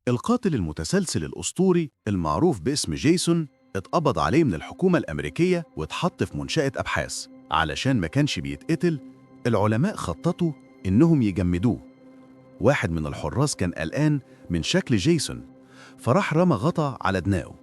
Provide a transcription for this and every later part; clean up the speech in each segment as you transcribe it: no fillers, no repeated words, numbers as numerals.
القاتل المتسلسل الأسطوري المعروف باسم جيسون اتقبض عليه من الحكومة الأمريكية واتحط في منشأة أبحاث. علشان ما كانش بيتقتل، العلماء خططوا إنهم يجمدوه. واحد من الحراس كان قلقان من شكل جيسون، فراح رمى غطا على دماغه.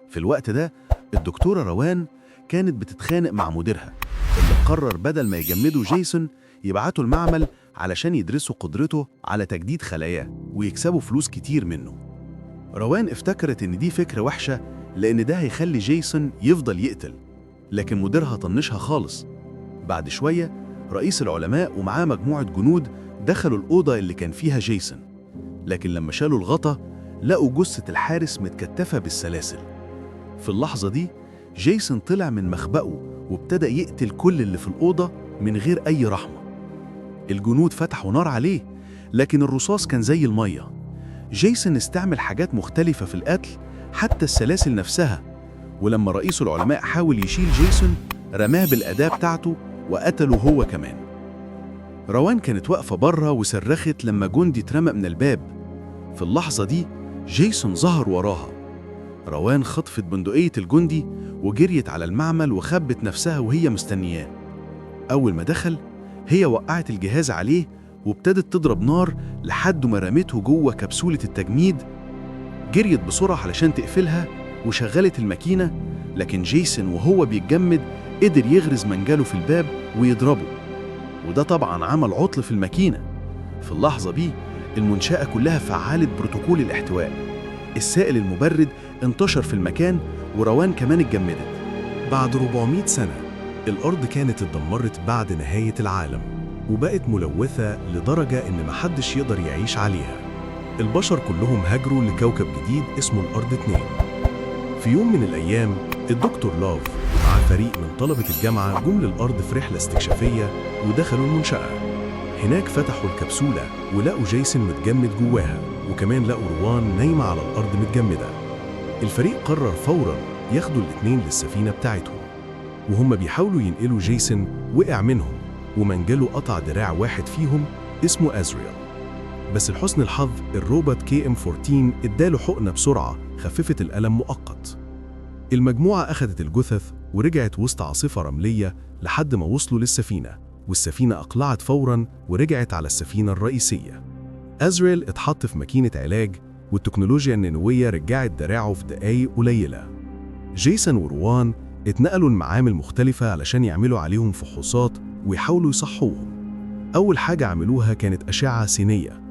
في الوقت ده الدكتورة روان كانت بتتخانق مع مديرها، اللي قرر بدل ما يجمدوا جيسون يبعتوا المعمل علشان يدرسوا قدرته على تجديد خلاياه ويكسبوا فلوس كتير منه. روان افتكرت إن دي فكرة وحشة لأن ده هيخلي جيسون يفضل يقتل، لكن مديرها طنشها خالص. بعد شوية رئيس العلماء ومعاه مجموعة جنود دخلوا الأوضة اللي كان فيها جيسون، لكن لما شالوا الغطا لقوا جثة الحارس متكتفة بالسلاسل. في اللحظة دي جيسون طلع من مخبأه وابتدأ يقتل كل اللي في الأوضة من غير أي رحمة. الجنود فتحوا نار عليه، لكن الرصاص كان زي المية. جيسون استعمل حاجات مختلفة في القتل، حتى السلاسل نفسها، ولما رئيس العلماء حاول يشيل جيسون رماه بالأداة بتاعته وقتله هو كمان. روان كانت واقفة بره وصرخت لما جندي اترمى من الباب. في اللحظة دي جيسون ظهر وراها. روان خطفت بندقية الجندي وجريت على المعمل وخبت نفسها وهي مستنياه. أول ما دخل هي وقعت الجهاز عليه وابتدت تضرب نار لحد ما رمته جوه كبسولة التجميد. جريت بسرعة علشان تقفلها وشغلت الماكينة، لكن جيسون وهو بيتجمد قدر يغرز منجله في الباب ويضربه، وده طبعا عمل عطل في الماكينة. في اللحظة دي المنشأة كلها فعلت بروتوكول الاحتواء. السائل المبرد انتشر في المكان وروان كمان اتجمدت. بعد 400 سنة الأرض كانت اتدمرت بعد نهاية العالم، وبقت ملوثة لدرجة إن محدش يقدر يعيش عليها. البشر كلهم هاجروا لكوكب جديد اسمه الأرض 2. في يوم من الأيام الدكتور لاف مع فريق من طلبة الجامعة جم للأرض في رحلة استكشافية ودخلوا المنشأة. هناك فتحوا الكبسولة ولقوا جيسون متجمد جواها، وكمان لقوا روان نايمة على الأرض متجمدة. الفريق قرر فوراً ياخدوا الاتنين للسفينة بتاعتهم، وهم بيحاولوا ينقلوا جيسون وقع منهم ومنجله قطع دراع واحد فيهم اسمه أزريل. بس لحسن الحظ الروبوت KM-14 اداله حقنة بسرعة خففت الألم مؤقت. المجموعة أخذت الجثث ورجعت وسط عاصفة رملية لحد ما وصلوا للسفينة، والسفينة أقلعت فوراً ورجعت على السفينة الرئيسية. أزريل اتحط في ماكينة علاج، والتكنولوجيا النانوية رجعت دراعه في دقايق قليلة. جيسون وروان اتنقلوا لمعامل مختلفة علشان يعملوا عليهم فحوصات ويحاولوا يصحوهم. أول حاجة عملوها كانت أشعة سينية،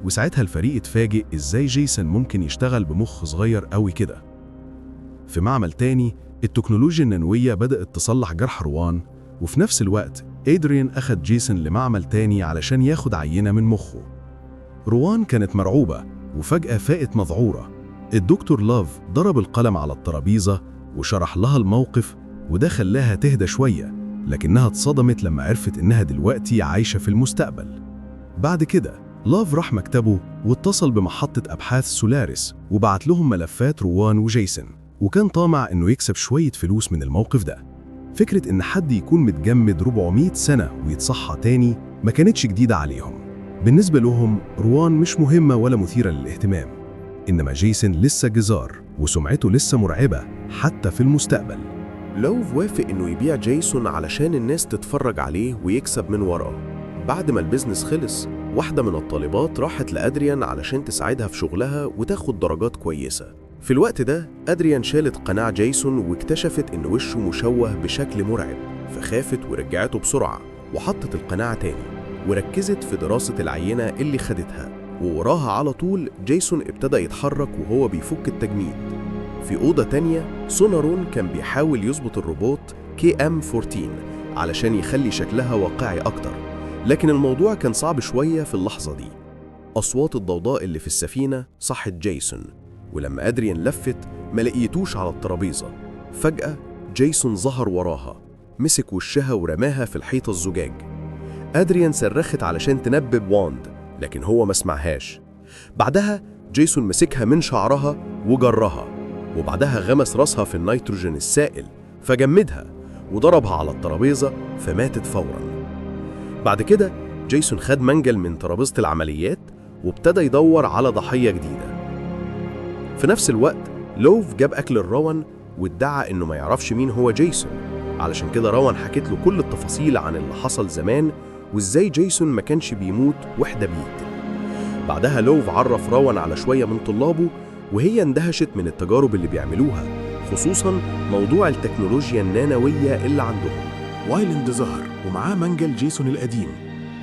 وساعتها الفريق اتفاجئ إزاي جيسون ممكن يشتغل بمخ صغير قوي كده. في معمل تاني التكنولوجيا النانوية بدأت تصلح جرح روان، وفي نفس الوقت إدريان أخد جيسون لمعمل تاني علشان ياخد عينة من مخه. روان كانت مرعوبة وفجأة فاقت مذعورة. الدكتور لاف ضرب القلم على الترابيزة وشرح لها الموقف، وده خلاها تهدى شوية، لكنها اتصدمت لما عرفت إنها دلوقتي عايشة في المستقبل. بعد كده لاف راح مكتبه واتصل بمحطة أبحاث سولاريس وبعت لهم ملفات روان وجيسون، وكان طامع إنه يكسب شوية فلوس من الموقف ده. فكرة إن حد يكون متجمد 400 سنة ويتصحى تاني ما كانتش جديدة عليهم. بالنسبة لهم روان مش مهمة ولا مثيرة للاهتمام، إنما جيسون لسه جزار وسمعته لسه مرعبة حتى في المستقبل. لوف وافق إنه يبيع جيسون علشان الناس تتفرج عليه ويكسب من وراه. بعد ما البيزنس خلص، واحدة من الطالبات راحت لأدريان علشان تساعدها في شغلها وتاخد درجات كويسة. في الوقت ده أدريان شالت قناع جيسون واكتشفت إن وشه مشوه بشكل مرعب، فخافت ورجعته بسرعة وحطت القناع تاني وركزت في دراسة العينة اللي خدتها. ووراها على طول جيسون ابتدى يتحرك وهو بيفك التجميد. في أوضة تانية سونارون كان بيحاول يظبط الروبوت KM-14 علشان يخلي شكلها واقعي أكتر، لكن الموضوع كان صعب شوية في اللحظة دي. أصوات الضوضاء اللي في السفينة صحت جيسون، ولما أدريان لفت ما لقيتوش على الترابيزة. فجأة جيسون ظهر وراها، مسك وشها ورماها في الحيطة الزجاج. أدريان صرخت علشان تنبب واند، لكن هو ما سمعهاش. بعدها جيسون مسكها من شعرها وجرها، وبعدها غمس راسها في النيتروجين السائل فجمدها وضربها على الترابيزة فماتت فورا. بعد كده جيسون خد منجل من ترابيزة العمليات وابتدى يدور على ضحية جديدة. في نفس الوقت لوف جاب أكل لروان وادعى إنه ما يعرفش مين هو جيسون، علشان كده روان حكت له كل التفاصيل عن اللي حصل زمان وإزاي جيسون ما كانش بيموت وإحدى بيقتل. بعدها لوف عرف روان على شوية من طلابه وهي اندهشت من التجارب اللي بيعملوها، خصوصاً موضوع التكنولوجيا النانوية اللي عندهم. وايلاند ظهر ومعاه منجل جيسون القديم.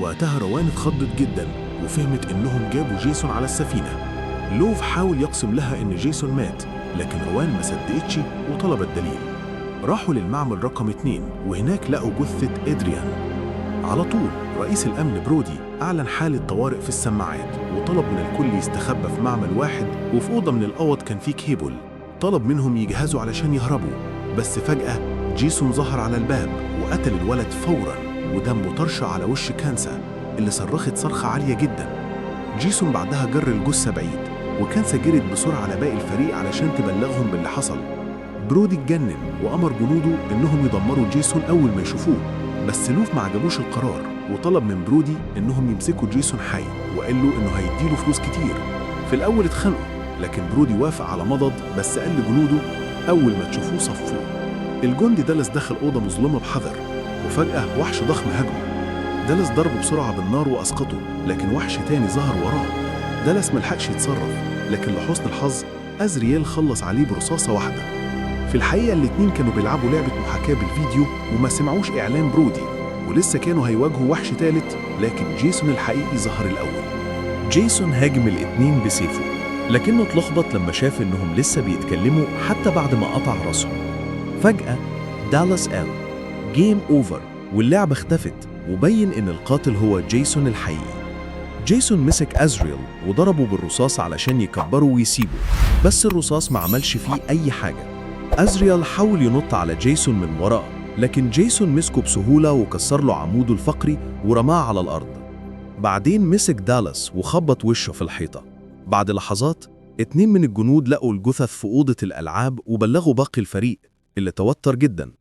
وقتها روان اتخضت جدا وفهمت إنهم جابوا جيسون على السفينة. لوف حاول يقسم لها إن جيسون مات، لكن روان ما صدقتش وطلبت دليل. راحوا للمعمل رقم 2 وهناك لقوا جثة إدريان. على طول رئيس الأمن برودي أعلن حالة طوارئ في السماعات وطلب من الكل يستخبى في معمل واحد، وفي أوضة من الأوض كان فيه كيبل. طلب منهم يجهزوا علشان يهربوا، بس فجأة جيسون ظهر على الباب وقتل الولد فوراً ودمه طرشة على وش كانسا اللي صرخت صرخة عالية جداً. جيسون بعدها جر الجثة بعيد، وكانسا جرت بسرعة على باقي الفريق علشان تبلغهم باللي حصل. برودي اتجنن وأمر جنوده إنهم يدمروا جيسون أول ما يشوفوه، بس لوف ما عجبوش القرار وطلب من برودي إنهم يمسكوا جيسون حي وقال له إنه هيديله فلوس كتير. في الأول اتخانقوا، لكن برودي وافق على مضض، بس قال لجنوده أول ما تشوفوه صفوه. الجندي دالاس دخل أوضة مظلمة بحذر، وفجأة وحش ضخم هجمه. دالاس ضربه بسرعة بالنار وأسقطه، لكن وحش تاني ظهر وراه. دالاس ملحقش يتصرف، لكن لحسن الحظ أزريال خلص عليه برصاصة واحدة. في الحقيقة الاتنين كانوا بيلعبوا لعبة محاكاة بالفيديو وما سمعوش إعلان برودي، ولسه كانوا هيواجهوا وحش تالت، لكن جيسون الحقيقي ظهر الأول. جيسون هاجم الاتنين بسيفه، لكنه اتلخبط لما شاف إنهم لسه بيتكلموا حتى بعد ما قطع راسهم. فجأة دالاس قال جيم أوفر، واللعبة اختفت وبين إن القاتل هو جيسون الحقيقي. جيسون مسك أزريال وضربه بالرصاص علشان يكبره ويسيبه، بس الرصاص ما عملش فيه أي حاجة. أزريال حاول ينط على جيسون من وراه، لكن جيسون مسكه بسهولة وكسر له عموده الفقري ورماه على الأرض. بعدين مسك دالاس وخبط وشه في الحيطة. بعد لحظات 2 من الجنود لقوا الجثث في أوضة الألعاب وبلغوا باقي الفريق اللي توتر جدا.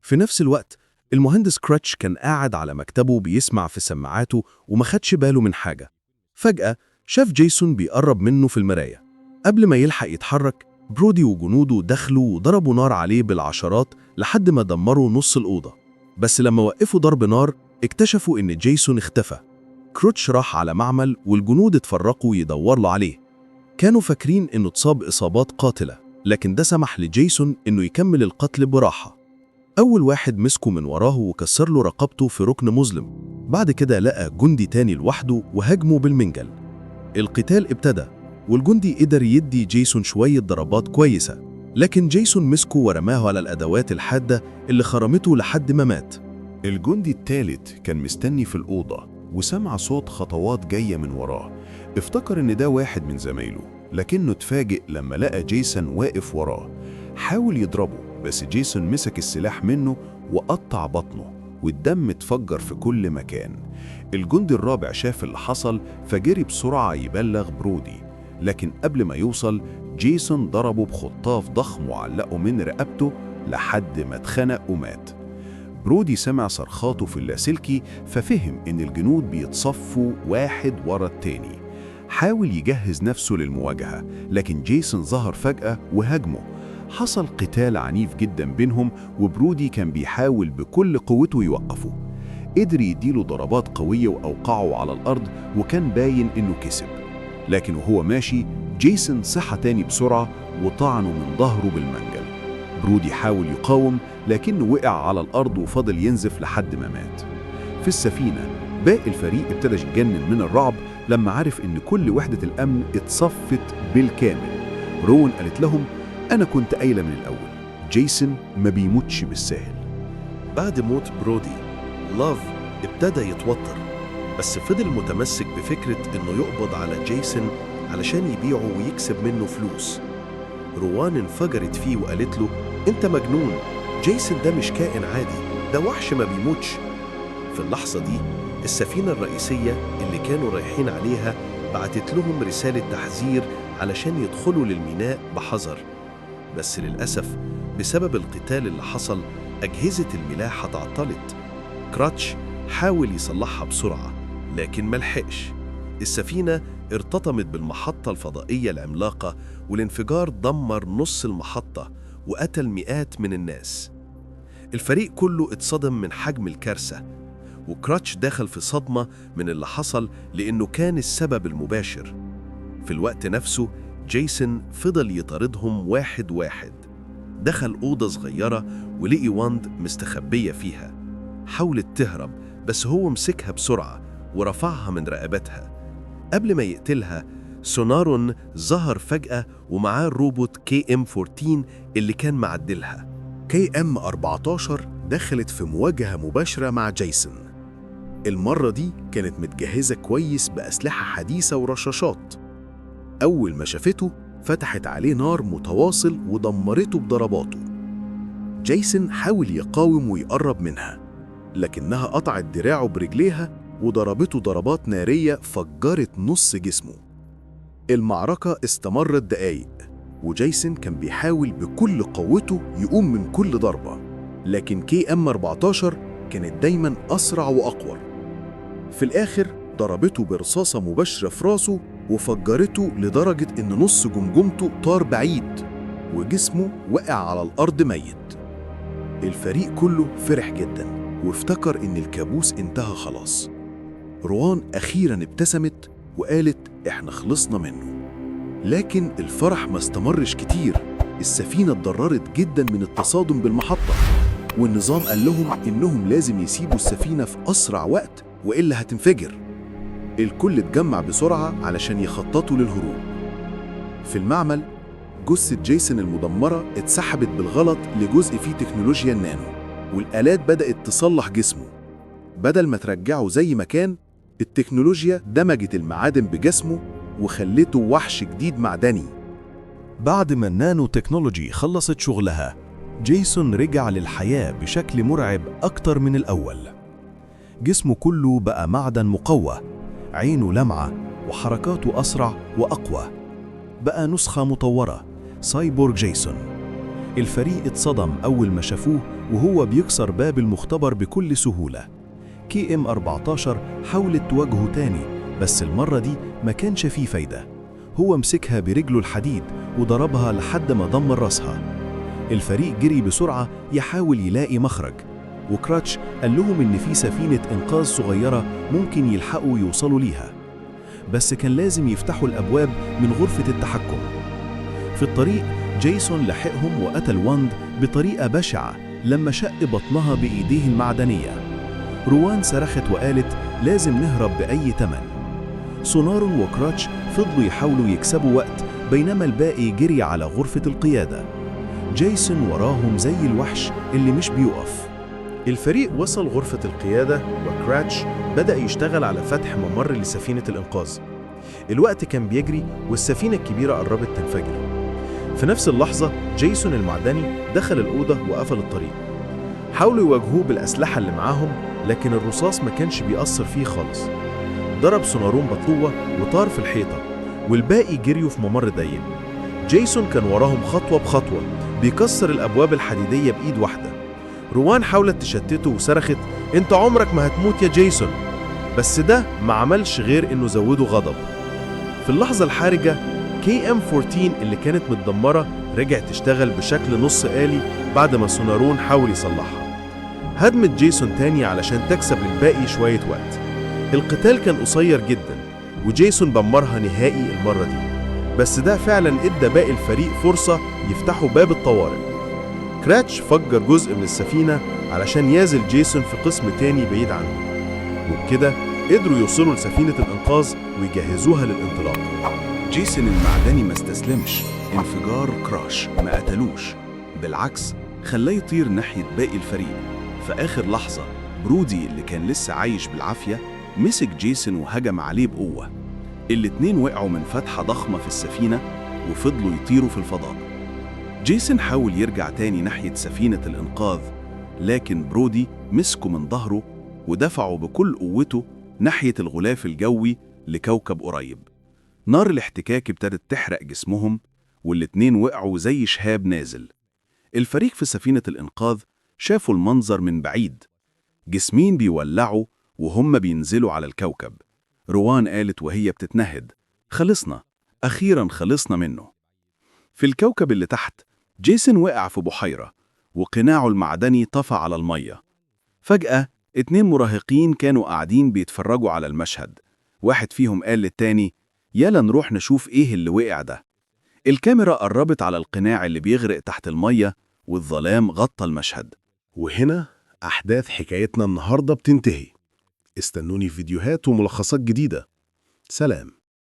في نفس الوقت المهندس كراتش كان قاعد على مكتبه بيسمع في سماعاته وما خدش باله من حاجة. فجأة شاف جيسون بيقرب منه في المراية. قبل ما يلحق يتحرك برودي وجنوده دخلوا وضربوا نار عليه بالعشرات لحد ما دمروا نص الأوضة. بس لما وقفوا ضرب نار اكتشفوا إن جيسون اختفى. كروتش راح على معمل والجنود اتفرقوا يدور له عليه. كانوا فاكرين إنه اتصاب إصابات قاتلة، لكن ده سمح لجيسون إنه يكمل القتل براحة. أول واحد مسكه من وراه وكسر له رقبته في ركن مظلم. بعد كده لقى جندي تاني لوحده وهاجمه بالمنجل. القتال ابتدى والجندي قدر يدي جيسون شوية ضربات كويسة، لكن جيسون مسكه ورماه على الأدوات الحادة اللي خرمته لحد ما مات. الجندي التالت كان مستني في الأوضة وسمع صوت خطوات جاية من وراه. افتكر إن ده واحد من زمايله، لكنه اتفاجئ لما لقى جيسون واقف وراه. حاول يضربه، بس جيسون مسك السلاح منه وقطع بطنه والدم اتفجر في كل مكان. الجندي الرابع شاف اللي حصل فجري بسرعة يبلغ برودي، لكن قبل ما يوصل جيسون ضربه بخطاف ضخم وعلقه من رقبته لحد ما اتخنق ومات. برودي سمع صرخاته في اللاسلكي ففهم إن الجنود بيتصفوا واحد ورا التاني. حاول يجهز نفسه للمواجهة، لكن جيسون ظهر فجأة وهاجمه. حصل قتال عنيف جدا بينهم، وبرودي كان بيحاول بكل قوته يوقفه. قدر يديله ضربات قوية وأوقعه على الأرض، وكان باين إنه كسب. لكن وهو ماشي جيسون صحى تاني بسرعة وطعنه من ظهره بالمنجل. برودي حاول يقاوم، لكنه وقع على الأرض وفضل ينزف لحد ما مات. في السفينة باقي الفريق ابتدى يتجنن من الرعب لما عرف إن كل وحدة الأمن اتصفت بالكامل. روان قالت لهم أنا كنت قايلة من الأول، جيسون ما بيموتش بالساهل. بعد موت برودي لاف ابتدى يتوتر، بس فضل متمسك بفكرة إنه يقبض على جيسون علشان يبيعه ويكسب منه فلوس. روان انفجرت فيه وقالت له أنت مجنون، جيسون ده مش كائن عادي، ده وحش ما بيموتش. في اللحظة دي السفينة الرئيسية اللي كانوا رايحين عليها بعتت لهم رسالة تحذير علشان يدخلوا للميناء بحذر. بس للأسف بسبب القتال اللي حصل أجهزة الملاحة تعطلت. كراتش حاول يصلحها بسرعة لكن ملحقش. السفينة ارتطمت بالمحطة الفضائية العملاقة، والانفجار دمر نص المحطة وقتل مئات من الناس. الفريق كله اتصدم من حجم الكارثة، وكراتش دخل في صدمة من اللي حصل لأنه كان السبب المباشر. في الوقت نفسه جيسون فضل يطاردهم واحد واحد. دخل أوضة صغيرة ولقي واند مستخبية فيها. حاولت تهرب بس هو مسكها بسرعة ورفعها من رقبتها. قبل ما يقتلها سونارون ظهر فجأة ومعاه الروبوت KM-14 اللي كان معدلها. KM-14 دخلت في مواجهة مباشرة مع جيسون. المرة دي كانت متجهزة كويس بأسلحة حديثة ورشاشات. أول ما شافته فتحت عليه نار متواصل ودمرته بضرباته. جيسون حاول يقاوم ويقرب منها، لكنها قطعت دراعه برجليها وضربته ضربات نارية فجرت نص جسمه. المعركة استمرت دقايق، وجيسون كان بيحاول بكل قوته يقوم من كل ضربة، لكن KM-14 كانت دايماً أسرع وأقوى. في الآخر ضربته برصاصة مباشرة في راسه وفجرته لدرجة إن نص جمجمته طار بعيد وجسمه وقع على الأرض ميت. الفريق كله فرح جدا وافتكر إن الكابوس انتهى خلاص. روان أخيرا ابتسمت وقالت إحنا خلصنا منه. لكن الفرح ما استمرش كتير. السفينة اتضررت جدا من التصادم بالمحطة، والنظام قال لهم إنهم لازم يسيبوا السفينة في أسرع وقت وإلا هتنفجر. الكل اتجمع بسرعة علشان يخططوا للهروب. في المعمل جثة جيسون المدمرة اتسحبت بالغلط لجزء فيه تكنولوجيا النانو، والآلات بدأت تصلح جسمه. بدل ما ترجعه زي ما كان، التكنولوجيا دمجت المعادن بجسمه وخلته وحش جديد معدني. بعد ما النانو تكنولوجي خلصت شغلها، جيسون رجع للحياة بشكل مرعب أكتر من الأول. جسمه كله بقى معدن مقوى، عينه لمعة وحركاته أسرع وأقوى. بقى نسخة مطورة، سايبورغ جيسون. الفريق اتصدم أول ما شافوه وهو بيكسر باب المختبر بكل سهولة. KM-14 حاولت تواجهه تاني، بس المرة دي ما كانش فيه فايدة. هو مسكها برجله الحديد وضربها لحد ما دمر راسها. الفريق جري بسرعة يحاول يلاقي مخرج، وكراتش قال لهم إن في سفينة إنقاذ صغيرة ممكن يلحقوا يوصلوا ليها، بس كان لازم يفتحوا الأبواب من غرفة التحكم. في الطريق جيسون لحقهم وقتل واند بطريقة بشعة لما شق بطنها بإيديه المعدنية. روان صرخت وقالت لازم نهرب بأي تمن. سونارون وكراتش فضلوا يحاولوا يكسبوا وقت، بينما الباقي جري على غرفة القيادة. جيسون وراهم زي الوحش اللي مش بيقف. الفريق وصل غرفة القيادة، وكراتش بدأ يشتغل على فتح ممر لسفينة الإنقاذ. الوقت كان بيجري والسفينة الكبيرة قربت تنفجر. في نفس اللحظة جيسون المعدني دخل الأوضة وقفل الطريق. حاولوا يواجهوه بالأسلحة اللي معاهم، لكن الرصاص ما كانش بيأثر فيه خالص. ضرب سونارون بقوة وطار في الحيطة، والباقي جريوا في ممر ضيق. جيسون كان وراهم خطوة بخطوة بيكسر الأبواب الحديدية بإيد واحدة. روان حاولت تشتته وصرخت انت عمرك ما هتموت يا جيسون، بس ده ما عملش غير انه زوده غضب. في اللحظة الحرجة KM-14 اللي كانت متدمرة رجعت تشتغل بشكل نص آلي بعد ما سونارون حاول يصلحها. هدمت جيسون تاني علشان تكسب للباقي شوية وقت. القتال كان قصير جدا وجيسون دمرها نهائي المرة دي، بس ده فعلا ادى باقي الفريق فرصة يفتحوا باب الطوارئ. كراتش فجر جزء من السفينة علشان يازل جيسون في قسم تاني بعيد عنه، وبكده قدروا يوصلوا لسفينة الإنقاذ ويجهزوها للانطلاق. جيسون المعدني ما استسلمش. انفجار كراش ما قتلوش، بالعكس خلاه يطير ناحية باقي الفريق. في آخر لحظة برودي اللي كان لسه عايش بالعافية مسك جيسون وهجم عليه بقوة. الاتنين وقعوا من فتحة ضخمة في السفينة وفضلوا يطيروا في الفضاء. جيسون حاول يرجع تاني ناحية سفينة الإنقاذ، لكن برودي مسكه من ظهره ودفعه بكل قوته ناحية الغلاف الجوي لكوكب قريب. نار الاحتكاك ابتدت تحرق جسمهم، والاتنين وقعوا زي شهاب نازل. الفريق في سفينة الإنقاذ شافوا المنظر من بعيد، جسمين بيولعوا وهم بينزلوا على الكوكب. روان قالت وهي بتتنهد: خلصنا، أخيراً خلصنا منه. في الكوكب اللي تحت، جيسون وقع في بحيرة وقناعه المعدني طفى على المية. فجأة 2 مراهقين كانوا قاعدين بيتفرجوا على المشهد. واحد فيهم قال للتاني: يلا نروح نشوف إيه اللي وقع ده. الكاميرا قربت على القناع اللي بيغرق تحت المية والظلام غطى المشهد. وهنا أحداث حكايتنا النهاردة بتنتهي. استنوني في فيديوهات وملخصات جديدة. سلام.